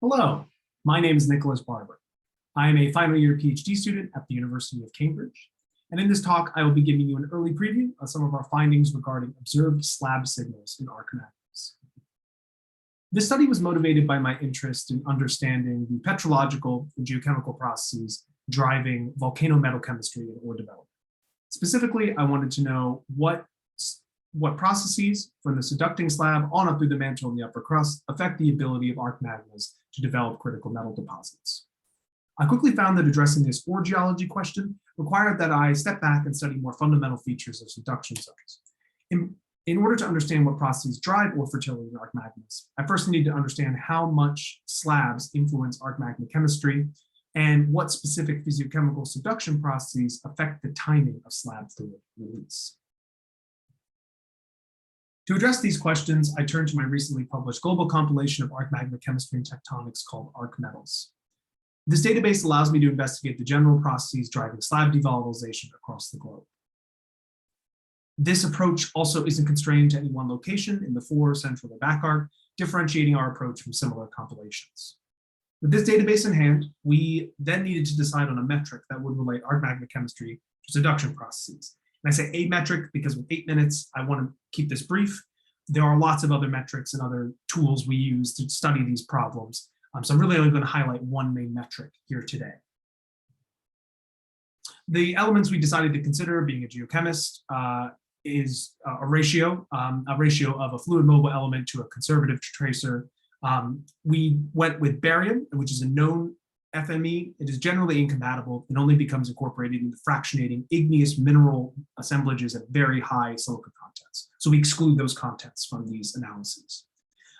Hello, my name is Nick Barber. I am a final year PhD student at the University of Cambridge. And in this talk, I will be giving you an early preview of some of our findings regarding observed slab signals in arc magmas. This study was motivated by my interest in understanding the petrological and geochemical processes driving volcanometal chemistry and ore development. Specifically, I wanted to know what processes from the subducting slab on up through the mantle and the upper crust affect the ability of arc magmas to develop critical metal deposits. I quickly found that addressing this ore geology question required that I step back and study more fundamental features of subduction zones. In order to understand what processes drive ore fertility in arc magmas, I first need to understand how much slabs influence arc magma chemistry and what specific physiochemical subduction processes affect the timing of slab fluid release. To address these questions, I turned to my recently published global compilation of arc magma chemistry and tectonics called Arc Metals. This database allows me to investigate the general processes driving slab devolatilization across the globe. This approach also isn't constrained to any one location in the fore, central, or back arc, differentiating our approach from similar compilations. With this database in hand, we then needed to decide on a metric that would relate arc magma chemistry to subduction processes. And I say a metric because with 8 minutes, I want to keep this brief. There are lots of other metrics and other tools we use to study these problems. So I'm really only going to highlight one main metric here today. The elements we decided to consider, being a geochemist, is a ratio of a fluid mobile element to a conservative tracer. We went with barium, which is a known FME. It is generally incompatible and only becomes incorporated into fractionating igneous mineral assemblages at very high silica contents. So we exclude those contents from these analyses.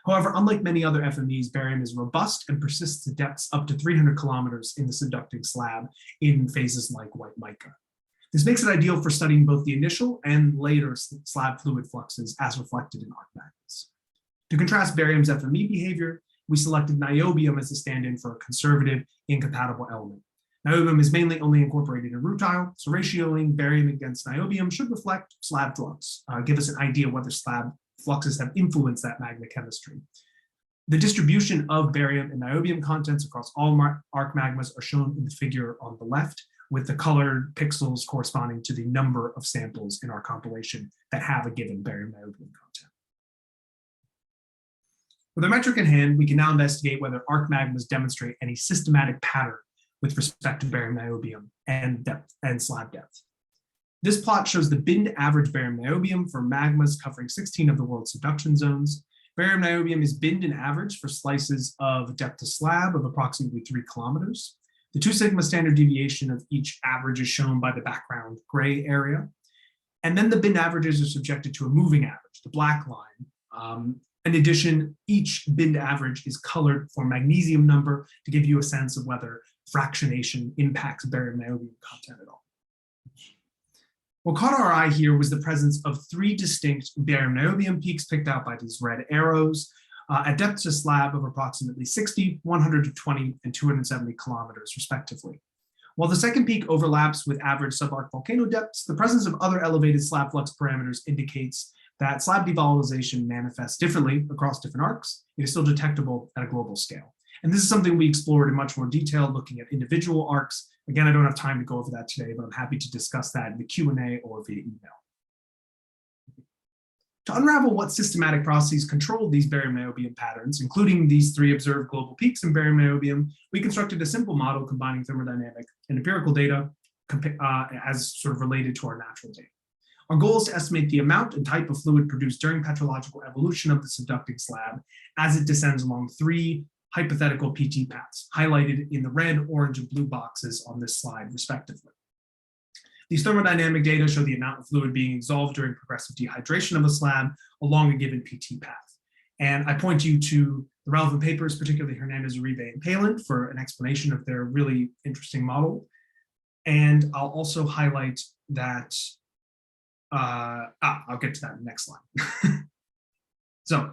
However, unlike many other FMEs, barium is robust and persists to depths up to 300 kilometers in the subducting slab in phases like white mica. This makes it ideal for studying both the initial and later slab fluid fluxes as reflected in arc magmas. To contrast barium's FME behavior, we selected niobium as a stand-in for a conservative, incompatible element. Niobium is mainly only incorporated in rutile, so ratioing barium against niobium should reflect slab flux, give us an idea whether slab fluxes have influenced that magma chemistry. The distribution of barium and niobium contents across all arc magmas are shown in the figure on the left, with the colored pixels corresponding to the number of samples in our compilation that have a given barium-niobium content. With our metric in hand, we can now investigate whether arc magmas demonstrate any systematic pattern with respect to barium-niobium and depth and slab depth. This plot shows the binned average barium-niobium for magmas covering 16 of the world's subduction zones. Barium-niobium is binned in average for slices of depth to slab of approximately 3 kilometers. The 2 sigma standard deviation of each average is shown by the background gray area. And then the binned averages are subjected to a moving average, the black line. In addition, each binned average is colored for magnesium number to give you a sense of whether fractionation impacts barium-niobium content at all. What caught our eye here was the presence of 3 distinct barium-niobium peaks picked out by these red arrows at depth to slab of approximately 60, 120, and 270 kilometers, respectively. While the second peak overlaps with average subarc volcano depths, the presence of other elevated slab flux parameters indicates that slab devolatilization manifests differently across different arcs. It is still detectable at a global scale. And this is something we explored in much more detail, looking at individual arcs. Again, I don't have time to go over that today, but I'm happy to discuss that in the Q&A or via email. To unravel what systematic processes control these barium-niobium patterns, including these 3 observed global peaks in barium-niobium, we constructed a simple model combining thermodynamic and empirical data as sort of related to our natural data. Our goal is to estimate the amount and type of fluid produced during petrological evolution of the subducting slab as it descends along 3 hypothetical PT paths, highlighted in the red, orange, and blue boxes on this slide, respectively. These thermodynamic data show the amount of fluid being exsolved during progressive dehydration of a slab along a given PT path. And I point you to the relevant papers, particularly Hernandez, Uribe, and Palin, for an explanation of their really interesting model. And I'll also highlight that, I'll get to that in the next slide. So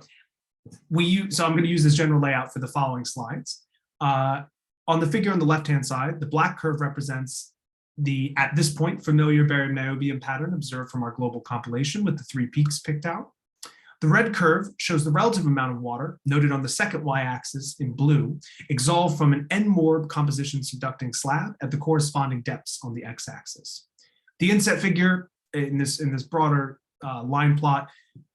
I'm going to use this general layout for the following slides. On the figure on the left-hand side, the black curve represents the, at this point, familiar barium-niobium pattern observed from our global compilation with the 3 peaks picked out. The red curve shows the relative amount of water, noted on the second y-axis in blue, exolved from an N-morb composition subducting slab at the corresponding depths on the x-axis. The inset figure in this broader line plot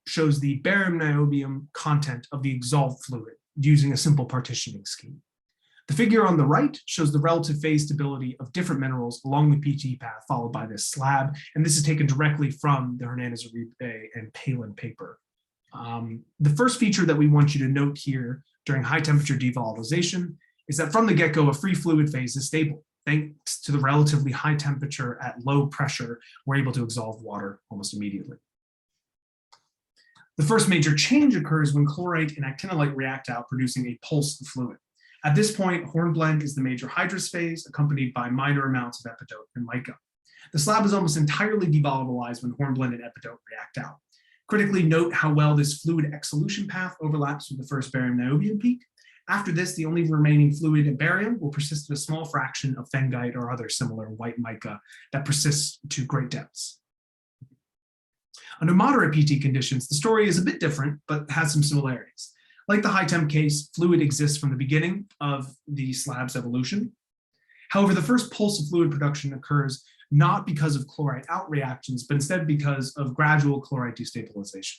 shows the barium niobium content of the exolved fluid using a simple partitioning scheme. The figure on the right shows the relative phase stability of different minerals along the PT path followed by this slab, and this is taken directly from the Hernandez-Uribe and Palin paper. The first feature that we want you to note here during high temperature devolatilization is that from the get-go, a free fluid phase is stable. Thanks to the relatively high temperature at low pressure, we're able to exsolve water almost immediately. The first major change occurs when chlorite and actinolite react out, producing a pulsed fluid. At this point, hornblende is the major hydrous phase, accompanied by minor amounts of epidote and mica. The slab is almost entirely devolatilized when hornblende and epidote react out. Critically note how well this fluid exsolution path overlaps with the first barium niobium peak. After this, the only remaining fluid in barium will persist in a small fraction of phengite or other similar white mica that persists to great depths. Under moderate PT conditions, the story is a bit different, but has some similarities. Like the high temp case, fluid exists from the beginning of the slab's evolution. However, the first pulse of fluid production occurs not because of chlorite out reactions, but instead because of gradual chlorite destabilization.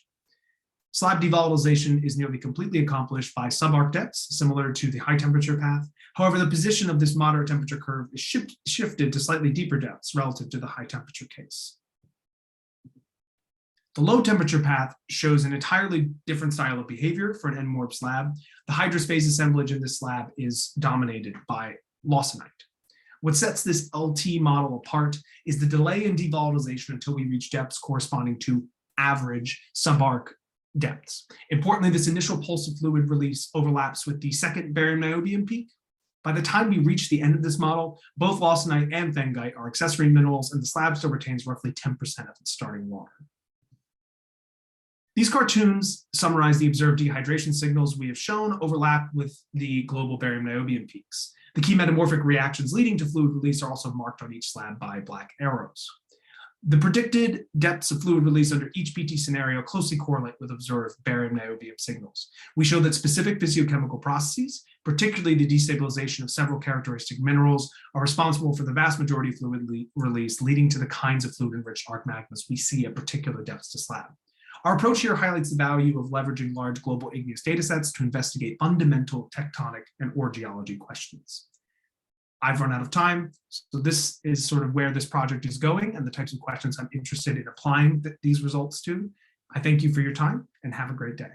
Slab devolatilization is nearly completely accomplished by subarc depths, similar to the high temperature path. However, the position of this moderate temperature curve is shifted to slightly deeper depths relative to the high temperature case. The low temperature path shows an entirely different style of behavior for an N-morb slab. The hydrous phase assemblage in this slab is dominated by lawsonite. What sets this LT model apart is the delay in devolatilization until we reach depths corresponding to average subarc depths. Importantly, this initial pulse of fluid release overlaps with the second barium niobium peak. By the time we reach the end of this model, both lawsonite and phengite are accessory minerals, and the slab still retains roughly 10% of its starting water. These cartoons summarize the observed dehydration signals we have shown overlap with the global barium niobium peaks. The key metamorphic reactions leading to fluid release are also marked on each slab by black arrows. The predicted depths of fluid release under each PT scenario closely correlate with observed barium niobium signals. We show that specific physiochemical processes, particularly the destabilization of several characteristic minerals, are responsible for the vast majority of fluid release, leading to the kinds of fluid-enriched arc magmas we see at particular depths to slab. Our approach here highlights the value of leveraging large global igneous datasets to investigate fundamental tectonic and ore geology questions. I've run out of time, so this is sort of where this project is going and the types of questions I'm interested in applying these results to. I thank you for your time and have a great day.